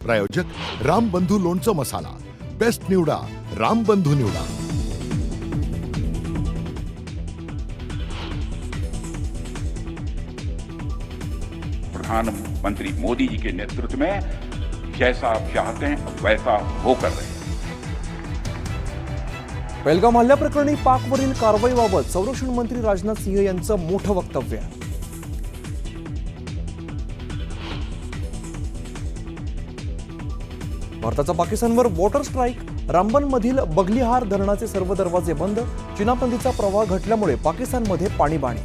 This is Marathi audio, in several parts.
प्रायोजक रामबंधू लोणचं मसाला, बेस्ट निवडा रामबंधू निवडा। प्रधानमंत्री मोदी जी के नेतृत्व में जैसा आप चाहते हैं वैसा होकर रहे हैं। पहलगाम हल्ल्याप्रकरणी पाकवरील कारवाईबाबत संरक्षण मंत्री राजनाथ सिंह यांचं मोठं वक्तव्य। भारताचा पाकिस्तानवर वॉटर स्ट्राईक, रामबनमधील बगलिहार धरणाचे सर्व दरवाजे बंद, चिनाब नदीचा प्रवाह घटल्यामुळे पाकिस्तानमध्ये पाणीबाणी।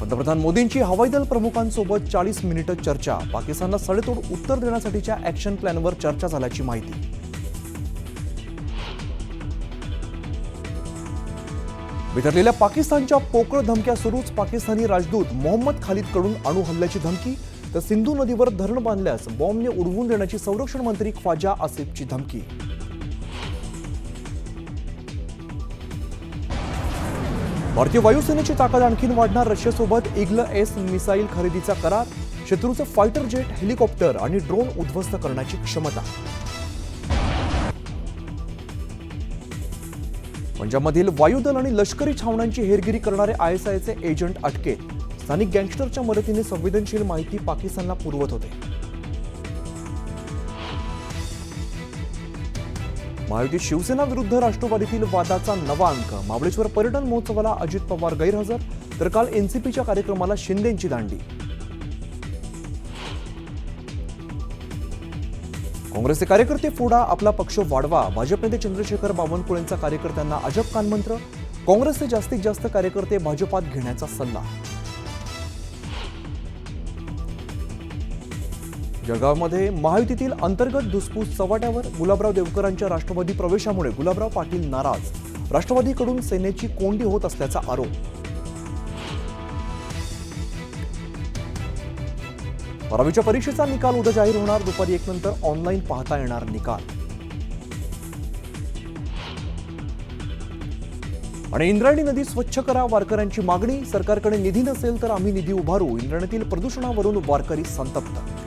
पंतप्रधान मोदींची हवाई दल प्रमुखांसोबत 40 मिनिटं चर्चा, पाकिस्तानला सडेतोड उत्तर देण्यासाठीच्या ॲक्शन प्लॅनवर चर्चा झाल्याची माहिती। बिथरलेल्या पाकिस्तानच्या पोकळ धमक्या सुरूच, पाकिस्तानी राजदूत मोहम्मद खालिदकडून अणु हल्ल्याची धमकी, तर सिंधू नदीवर धरण बांधल्यास बॉम्बने उडवून देण्याची संरक्षण मंत्री ख्वाजा आसिफची धमकी। भारतीय वायुसेनेची ताकद आणखीन वाढणार, रशियासोबत ईगल-एस मिसाईल खरेदीचा करार, शत्रूचे फायटर जेट, हेलिकॉप्टर आणि ड्रोन उद्ध्वस्त करण्याची क्षमता। पंजाबमधील वायुदल आणि लष्करी छावण्यांची हेरगिरी करणारे ISIचे एजंट अटकेत, स्थानिक गँगस्टरच्या मदतीने संवेदनशील माहिती पाकिस्तानला पुरवत होते। महायुतीत शिवसेना विरुद्ध राष्ट्रवादीतील वादाचा नवा अंक, महाबळेश्वर पर्यटन महोत्सवाला अजित पवार गैरहजर, तर काल एनसीपीच्या कार्यक्रमाला शिंदेंची दांडी। काँग्रेसचे कार्यकर्ते फोडा, आपला पक्ष वाढवा, भाजप नेते चंद्रशेखर बावनकुळेंचा कार्यकर्त्यांना अजब कानमंत्र, काँग्रेसचे जास्तीत जास्त कार्यकर्ते भाजपात घेण्याचा सल्ला। जळगावमध्ये महायुतीतील अंतर्गत धुसफूस चव्हाट्यावर, गुलाबराव देवकरांच्या राष्ट्रवादी प्रवेशामुळे गुलाबराव पाटील नाराज, राष्ट्रवादीकडून सेनेची कोंडी होत असल्याचा आरोप। 12वीच्या परीक्षेचा निकाल उद्या जाहीर होणार, दुपारी 1 नंतर ऑनलाईन पाहता येणार निकाल। आणि इंद्रायणी नदी स्वच्छ करा, वारकऱ्यांची मागणी, सरकारकडे निधी नसेल तर आम्ही निधी उभारू, इंद्रायणीतील प्रदूषणावरून वारकरी संतप्त।